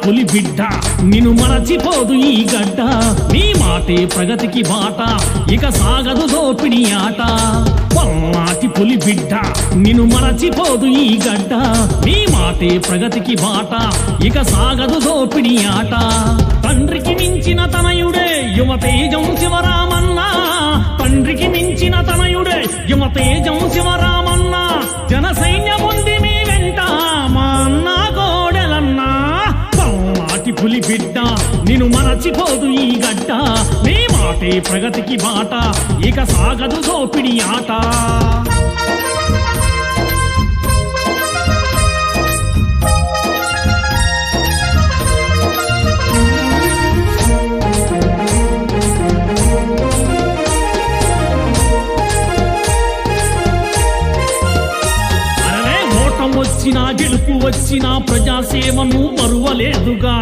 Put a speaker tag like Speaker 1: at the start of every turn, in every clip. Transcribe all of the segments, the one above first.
Speaker 1: పులి బిడ్డ నిన్ను మరచిపోదు ఈ గడ్డ నీ మాటే ప్రగతికి బాట ఇక సాగదు దోపిడి ఆట పల్నాటి పులి బిడ్డ నిన్ను మరచిపోదు ఈ గడ్డ నీ మాటే ప్రగతికి బాట ఇక సాగదు దోపిడి ఆట తండ్రికి మించిన తనయుడే యువతేజం శివరామన్న తండ్రికి మించిన తనయుడే యువతేజం శివరామన్న జన సైన్యముంది మీ వెంట మా అన్న కోడెలన్నా పల్నాటి పులి బిడ్డ నిన్ను మరచిపోదు ఈ గడ్డ నీ మాటే ప్రగతికి బాట ఇక సాగదు దోపిడి ఆట వచ్చినా గెలుపు వచ్చినా ప్రజాసేవను మరువలేదుగా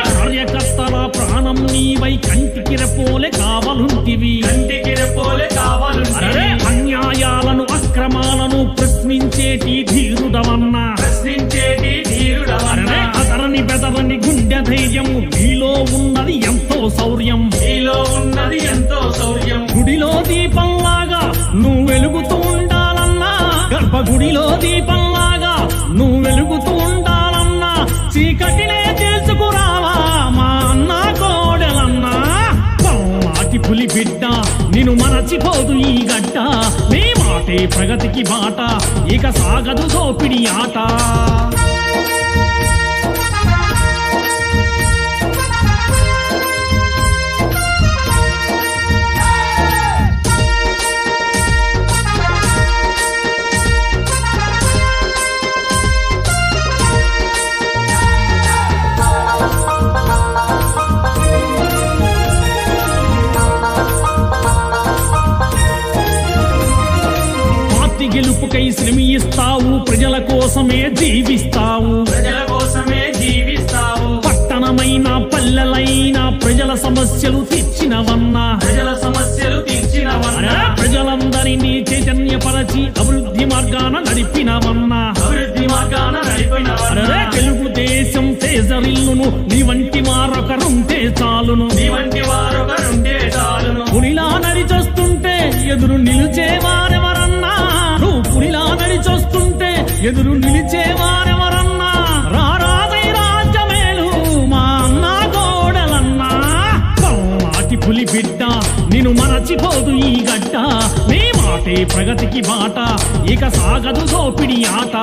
Speaker 1: కార్యకర్తల ప్రాణం నీవై కంటికి రెప్పోలే కావలుంటివి అన్యాయాలను అక్రమాలను ప్రశ్నించేటి ధీరుడవన్నా అతరని బెదరని గుండె ధైర్యము నీలో ఉన్నది ఎంతో శౌర్యం గుడిలో దీపంలాగా నువ్వు వెలుగుతూ ఉండాలన్నా గర్భగుడిలో దీపంలాగా నువ్వు వెలుగుతూ ఉండాలన్నా చీకటినే తెలుసుకురావా మా అన్న కోడెలన్నా పల్నాటి పులి బిడ్డ నిన్ను మరచిపోదు ఈ గడ్డ నీ మాటే ప్రగతికి బాట ఇక సాగదు దోపిడి ఆట గెలుపుకై శ్రమిస్తావు ప్రజల కోసమే జీవిస్తావు పట్టణమైన పల్లెలైన ప్రజల సమస్యలు తీర్చినవన్నా ప్రజలందరినీ చైతన్యపరచి అభివృద్ధి మార్గాన నడిపినవన్నా తెలుగుదేశం తేజరిల్లును నీ వంటి వారొకరుంటే చాలును పులిలా నడిచొస్తుంటే ఎదురు నిలిచేవారెవరన్నా నువ్వు పులిలా నడిచొస్తుంటే ఎదురు నిలిచేవారెవరన్నా రారాదై రాజ్యమేలు మా అన్న కోడలన్నా పల్నాటి పులి బిడ్డ నిన్ను మరచిపోదు ఈ గడ్డ నీ మాటే ప్రగతికి బాట ఇక సాగదు దోపిడి ఆట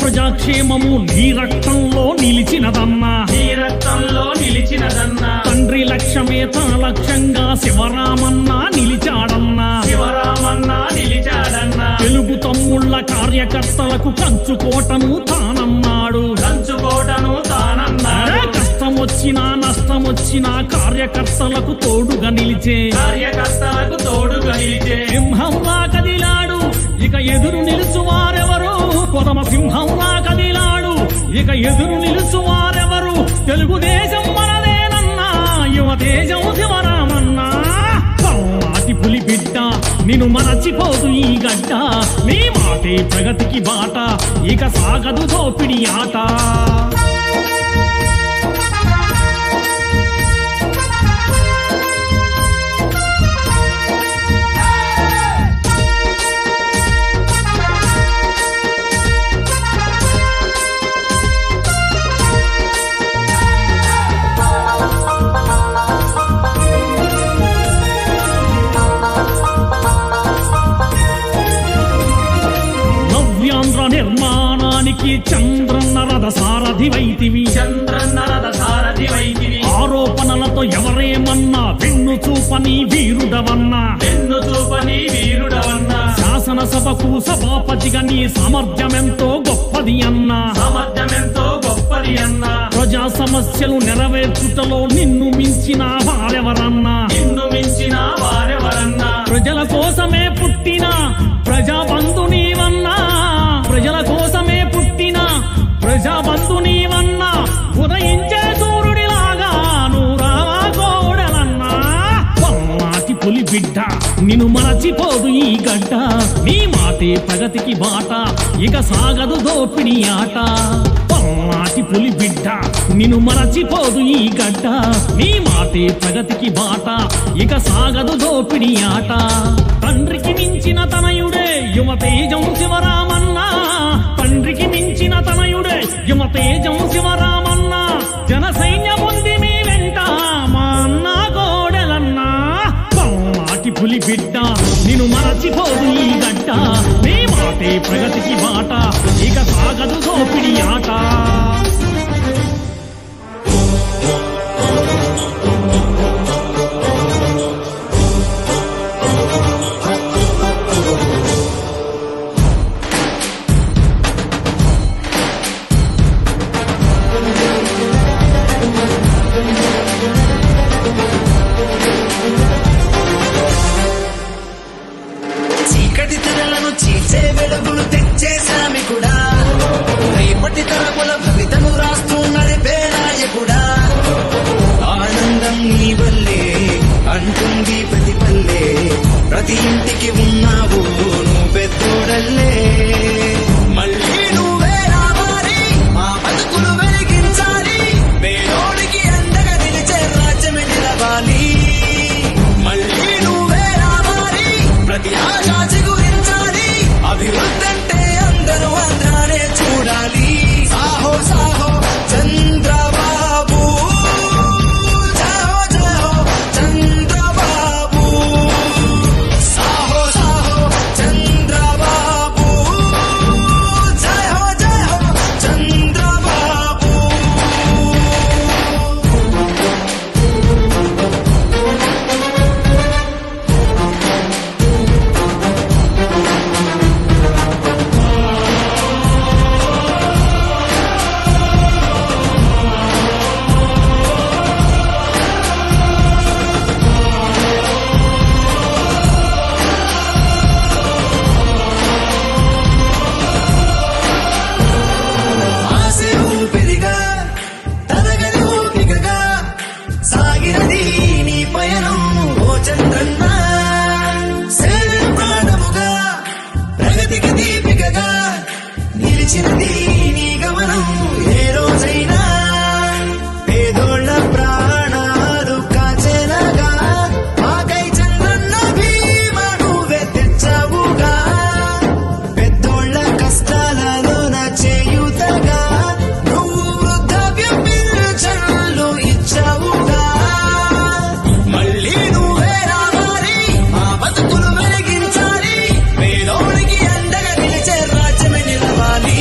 Speaker 1: ప్రజాక్షేమము నీ రక్తంలో నిలిచినదన్నా తండ్రి లక్ష్యమే తన లక్ష్యంగా శివరామన్న నిలిచాడన్నా తెలుగు తమ్ముళ్ళ కార్యకర్తలకు కంచుకోటను తానన్నాడు కష్టం వచ్చినా నష్టం వచ్చినా కార్యకర్తలకు తోడుగా నిలిచే సింహంలా కదిలాడు ఇక ఎదురు నిలుచువారెవరు కొదమ సింహంలా కదిలాడు ఇక ఎదురు నిలుచువారెవరు తెలుగుదేశం మనదేనన్నా యువతేజం శివరామన్నా పల్నాటి పులి బిడ్డ నిన్ను మరచిపోదు ఈ గడ్డ నీ మాటే ప్రగతికి బాట ఇక సాగదు దోపిడి ఆట నిర్మాణానికి చంద్రన్న రథ సారథివైతివి ఆరోపణలతో ఎవరేమన్నా వెన్ను చూపని వీరుడవన్నా శాసనసభకు సభాపతిగా నీ సామర్థ్యమెంతో గొప్పది అన్నా ప్రజా సమస్యలు నెరవేర్చుటలో నిన్ను మించిన వారెవరన్నా ప్రజల కోసమే పుట్టిన ప్రజాబంధు నీవన్నా బిడ్డ నిన్ను మరచిపోదు ఈ గడ్డ నీ మాటే ప్రగతికి బాట ఇక సాగదు దోపిడి ఆట పల్నాటి పులి బిడ్డ నిన్ను మరచిపోదు ఈ గడ్డ నీ మాటే ప్రగతికి బాట ఇక సాగదు దోపిడి ఆట తండ్రికి మించిన తనయుడే యువతేజం శివరామన్న తండ్రికి మించిన తనయుడే యువతేజం శివరామన్న జన సైన్య పొంది మీ వెంట మా అన్న గోడెలన్నా పల్నాటి పులి బిడ్డ నిన్ను మరచిపోదు ఈ గడ్డ నీ మాటే ప్రగతికి బాట ఇక సాగదు దోపిడి ఆట
Speaker 2: చీకటి తెరలను చీల్చే వెలుగులు తెచ్చే శ్రామికుడా రేపటి తరముల భవితను రాస్తూ నడిపే నాయకుడా ఆనందం నీ వల్లే అంటుంది ప్రతి పల్లె ప్రతి ఇంటికి ఉన్నావు నువ్వు పెద్దోడల్లే మళ్ళీ నువ్వే రావాలి మా బతుకులు వెలిగించాలి పేదోడికి అండగా నిలిచే రాజ్యమే నిలవాలి మళ్ళీ నువ్వే రావాలి ప్రతి ఆశా చిగురించాలి అభివృద్ధంటే అందరూ ఆంధ్రానే చూడాలి సాహో సాహో చంద్రబాబు జయో జయో చంద్రబాబు సాహో సాహో చంద్రబాబు జయో జయో చంద్రబాబు ఆసే ఊపిరిగా తరగని ఓపికగా సాగినది నీ పయనం ఓ చంద్రన్న సేవే ప్రాణముగా ప్రగతికి దీపికగా నిలిచినది నీ గమనం ఏ రోజైనా పేదోళ్ళ ప్రాణాలు కాచెనగా ఆకై చంద్రన్న భీమా నువ్వే తెచ్చావుగా పెద్దోళ్ళ కష్టాలలోన చేయుతగా నువ్వు వృద్ధాప్య పింఛన్లు ఇచ్చావుగా మళ్ళీ నువ్వే రావాలి మా బతుకులు వెలిగించాలి పేదోడికి అండగా నిలిచే రాజ్యమే నిలవాలి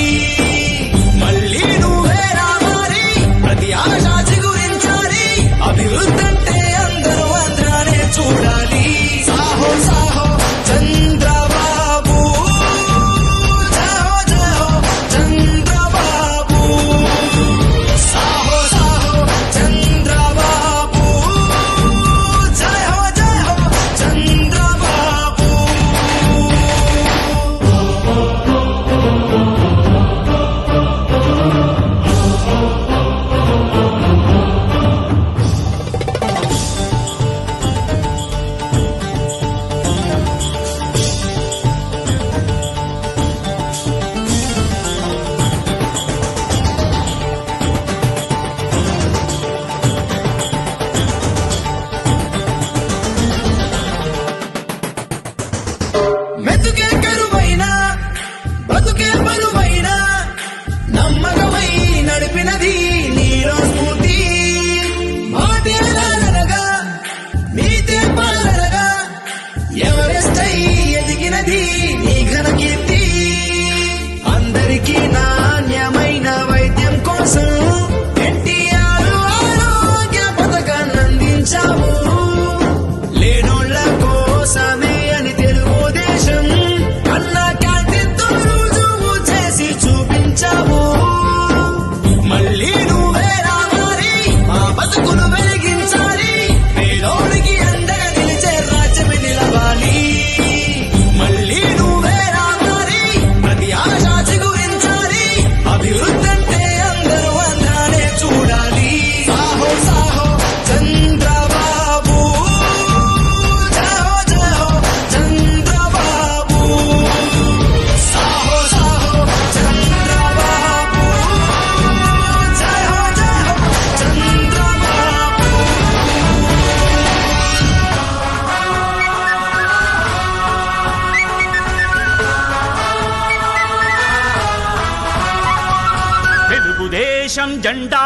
Speaker 3: తెలుగుదేశం జెండా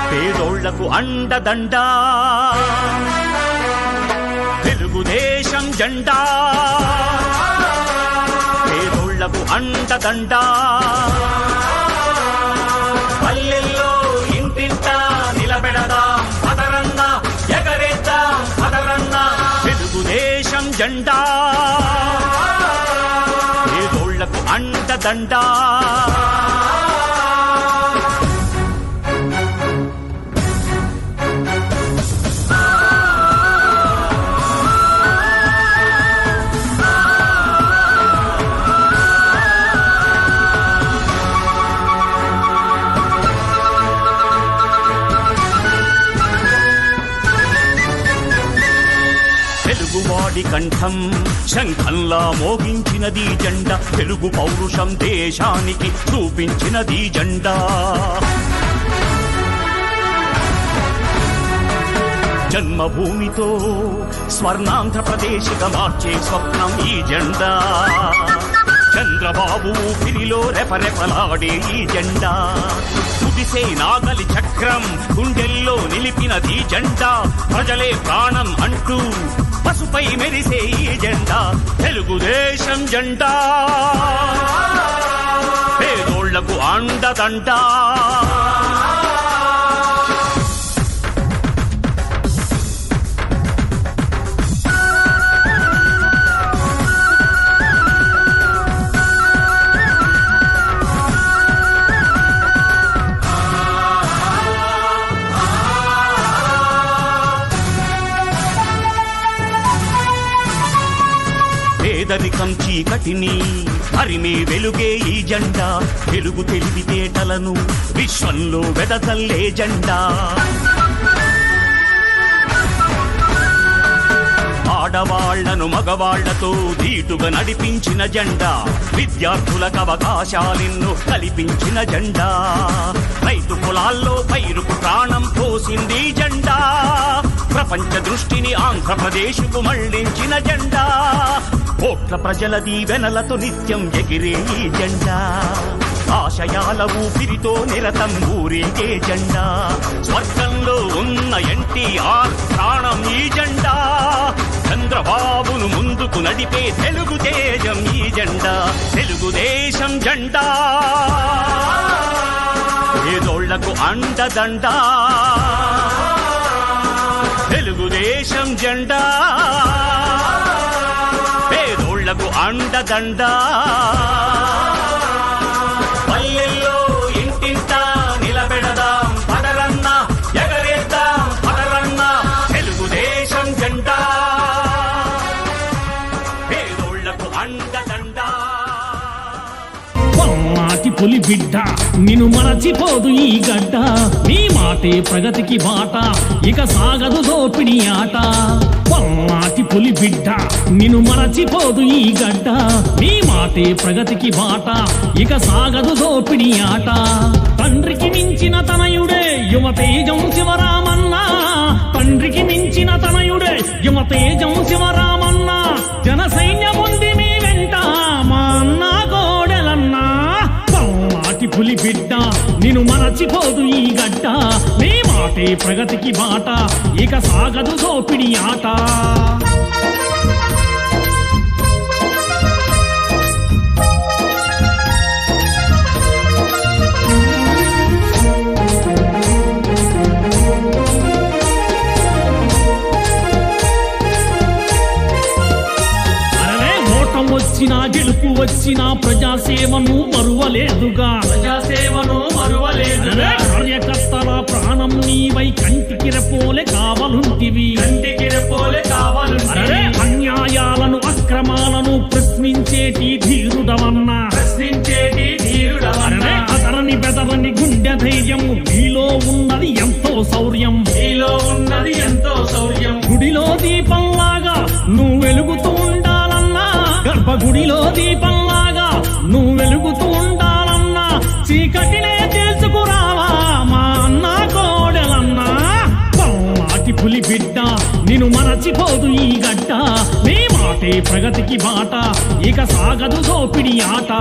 Speaker 3: పేదోళ్లకు అండదండా తెలుగుదేశం జెండా పేదోళ్లకు అండదండా పల్లెల్లో ఇంటింటా నిలబెడదాం పదరన్న ఎగరేద్దాం పదరన్న తెలుగుదేశం జెండా పేదోళ్లకు అండదండా తెలుగువాడి కంఠం శంఖంలా మోగించినది జెండా తెలుగు పౌరుషం దేశానికి చూపించినది జెండా జన్మభూమితో స్వర్ణాంధ్రప్రదేశ్గా మార్చే స్వప్నం ఈ జెండా చంద్రబాబు ఊపిరిలో రెపరెపలాడే ఈ జెండా కుదిసే నాగలి చక్రం గుండెల్లో నిలిపినది జెండా ప్రజలే ప్రాణం అంటూ పసుపై మెరిసే ఈ జెండా తెలుగుదేశం జెండా పేదోళ్లకు అండదండా పేదరికం చీకటిని హరిమే వెలుగే ఈ జెండా వెలుగు తెలివితేటలను విశ్వంలో వెదజల్లే జెండా ఆడవాళ్లను మగవాళ్లతో ధీటుగా నడిపించిన జెండా విద్యార్థులకు అవకాశాలెన్నో కల్పించిన జెండా రైతు పొలాల్లో పైరుకు ప్రాణం పోసింది జెండా ప్రపంచ దృష్టిని ఆంధ్రప్రదేశ్కు మళ్లించిన జెండా కోట్ల ప్రజల దీవెనలతో నిత్యం ఎగిరే ఈ జెండా ఆశయాల ఊపిరితో నిరతం ఊరేగే జెండా స్వర్గంలో ఉన్న ఎన్టీఆర్ ప్రాణం ఈ జెండా చంద్రబాబును ముందుకు నడిపే తెలుగు తేజం ఈ జెండా తెలుగుదేశం జెండా పేదోళ్లకు అండదండా తెలుగుదేశం జెండా పేదోళ్లకు అండదండా పల్లెల్లో ఇంటింటా నిలబెడదాం పదరన్న ఎగరేద్దాం పదరన్న తెలుగుదేశం జెండా పేదోళ్లకు అండదండా
Speaker 1: పల్నాటి పులి బిడ్డ నిన్ను మరచిపోదు ఈ గడ్డ నీ మాటే ప్రగతికి బాట ఇక సాగదు దోపిడి ఆట పల్నాటి పులి బిడ్డ నిన్ను మరచిపోదు ఈ గడ్డ నీ మాటే ప్రగతికి బాట ఇక సాగదు దోపిడి ఆట తండ్రికి మించిన తనయుడే యువతేజం శివరామన్న తండ్రికి మించిన తనయుడే యువతేజం శివరామన్న జన సైన్యముంది మీ వెంట మా అన్న గోడెలన్నా పల్నాటి పులి బిడ్డ నిన్ను మరచిపోదు ఈ గడ్డ నీ మాటే ప్రగతికి బాట ఇక సాగదు దోపిడి ఆట వచ్చినా గెలుపు వచ్చినా ప్రజాసేవను మరువలేదుగా కార్యకర్తల ప్రాణం నీవై కంటికి రెప్పోలే కావలుంటివి అన్యాయాలను అక్రమాలను ప్రశ్నించేటి ధీరుడవన్నా అతరని బెదరని గుండె ధైర్యము నీలో ఉన్నది ఎంతో శౌర్యం గుడిలో దీపంలాగా నువ్వు వెలుగుతూ ఉండాలన్నా గర్భగుడిలో దీపంలాగా నువ్వు వెలుగుతూ ఉండాలన్నా చీకటినే తెలుసుకురావా మా అన్న కోడెలన్నా పల్నాటి పులి బిడ్డ నిన్ను మరచిపోదు ఈ గడ్డ నీ మాటే ప్రగతికి బాట ఇక సాగదు దోపిడి ఆట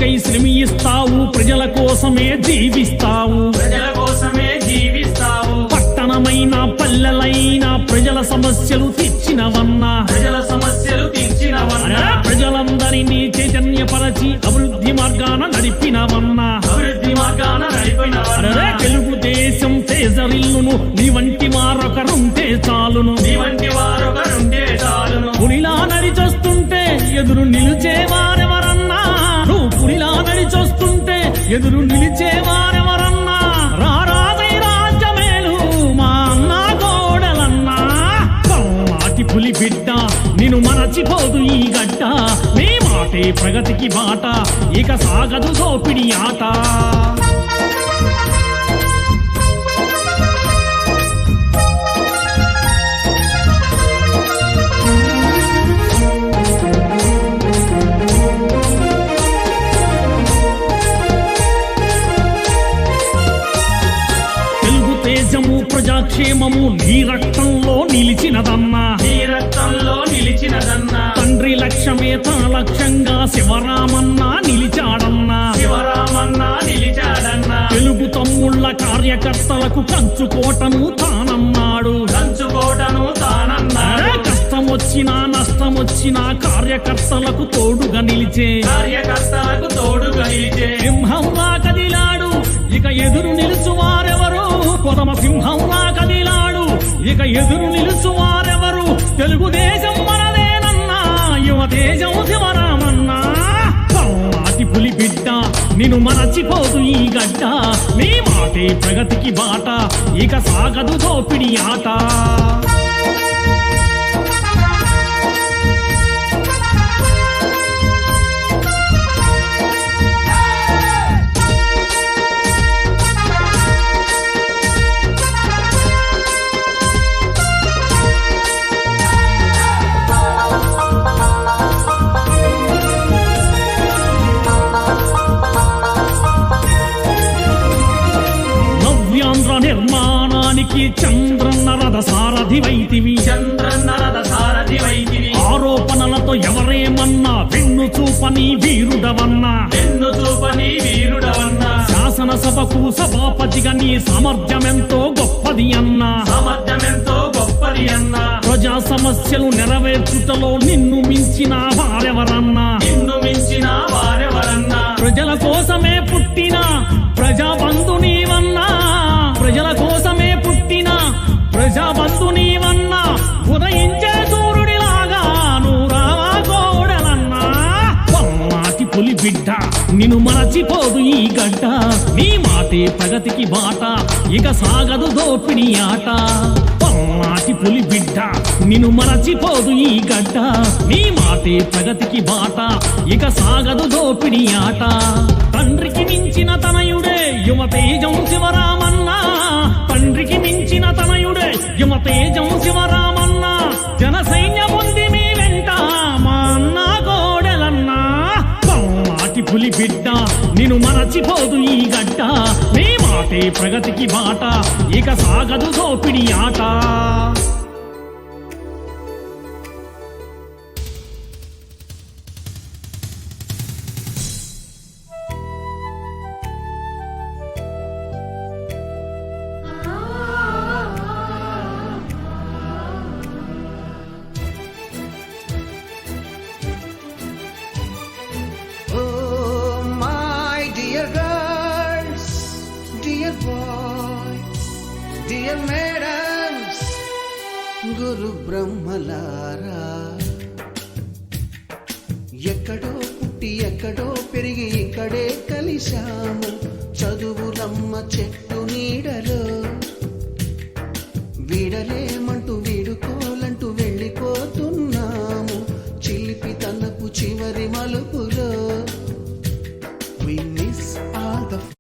Speaker 1: ప్రగతికై శ్రమిస్తావు, ప్రజల కోసమే జీవిస్తావు.
Speaker 3: ప్రజల కోసమే జీవిస్తావు.
Speaker 1: పట్టణమైన పల్లెలైన ప్రజల సమస్యలు తీర్చినవన్నా.
Speaker 3: ప్రజల సమస్యలు తీర్చినవన్నా.
Speaker 1: ప్రజలందరినీ చైతన్యపరచి అభివృద్ధి మార్గాన నడిపినవన్నా.
Speaker 3: అభివృద్ధి మార్గాన నడిపినవన్నా.
Speaker 1: తెలుగుదేశం తేజరిల్లును, నీ వంటి వారొకరుంటే చాలును.
Speaker 3: నీ వంటి వారొకరుంటే చాలును.
Speaker 1: పులిలా నడిచొస్తుంటే ఎదురు నిలిచేవారెవరన్నా. నువ్వు పులిలా నడిచొస్తుంటే ఎదురు నిలిచేవారెవరన్నా. రారాజై రాజ్యమేలు మా అన్న గోడలన్నా. పల్నాటి పులి బిడ్డ నిన్ను మరచిపోదు ఈ గడ్డ. నీ మాటే ప్రగతికి బాట, ఇక సాగదు దోపిడి ఆట. తేజము ప్రజాక్షేమము నీ రక్తంలో నిలిచినదన్నా.
Speaker 3: నీ రక్తంలో నిలిచినదన్నా.
Speaker 1: తండ్రి లక్ష్యమే తన లక్ష్యంగా శివరామన్న నిలిచాడన్నా.
Speaker 3: శివరామన్న నిలిచాడన్నా.
Speaker 1: తెలుగు తమ్ముళ్ళ కార్యకర్తలకు కంచుకోటను తానన్నాడు.
Speaker 3: కంచుకోటను తానన్నాడు.
Speaker 1: కష్టమొచ్చినా నష్టమొచ్చినా కార్యకర్తలకు తోడుగా నిలిచే.
Speaker 3: కార్యకర్తలకు తోడుగా నిలిచే.
Speaker 1: సింహంలా కదిలాడు, ఇక ఎదురు నిలుచువారెవరు. కొదమ సింహంలా కదిలాడు, ఇక ఎదురు నిలుచువారెవరు. తెలుగుదేశం మనదేనన్నా, యువతేజం శివరామన్నా. పల్నాటి పులి బిడ్డ నిన్ను మరచిపోదు ఈ గడ్డ. నీ మాటే ప్రగతికి బాట, ఇక సాగదు దోపిడి ఆట. నవ్యాంధ్ర నిర్మాణానికి చంద్రన్న రథ సారథి వైతివి.
Speaker 3: చంద్రన్న రథ సారథి వైతివి.
Speaker 1: ఆరోపణలతో ఎవరేమన్నా వెన్ను చూపని వీరుడవన్నా.
Speaker 3: వెన్ను చూపని వీరుడవన్నా.
Speaker 1: శాసనసభకు సభాపతిగా నీ సామర్థ్యమెంతో గొప్పది అన్నా.
Speaker 3: సామర్థ్యమెంతో గొప్పది అన్నా.
Speaker 1: ప్రజా సమస్యలు నెరవేర్చుటలో నిన్ను మించిన వారెవరన్నా.
Speaker 3: నిన్ను మించిన వారెవరన్నా.
Speaker 1: ప్రజల కోసమే పుట్టిన ప్రజాబంధు నీవన్నా. ప్రజల కోసమే పుట్టిన ప్రజాబంధు నీవన్నా. ఉదయించే సూర్యుడిలాగా నువ్వు రావా గోడలన్నా. పల్నాటి పులి బిడ్డ నిన్ను మరచిపోదు ఈ గడ్డ. నీ మాటే ప్రగతికి బాట, ఇక సాగదు దోపిడి ఆట. పల్నాటి పులి బిడ్డ నిన్ను మరచిపోదు ఈ గడ్డ. నీ మాటే ప్రగతికి బాట, ఇక సాగదు దోపిడి ఆట. తండ్రికి మించిన తనయుడే యువతేజం శివరామన్నా. తండ్రికి మించిన తనయుడే యువతేజం శివరామన్నా. జన సైన్యముంది మీ వెంట మా అన్న గోడలన్నా. పల్నాటి పులి బిడ్డ నిన్ను మరచిపోదు ఈ గడ్డ. నీ మాటే ప్రగతికి బాట, ఇక సాగదు దోపిడి ఆట.
Speaker 2: Oh, my dear girls, dear boys, dear madams, గురు బ్రహ్మలారా. ఎక్కడో పుట్టి ఎక్కడో పెరిగి ఇక్కడే కలిశాము. చదువులమ్మ చెట్టు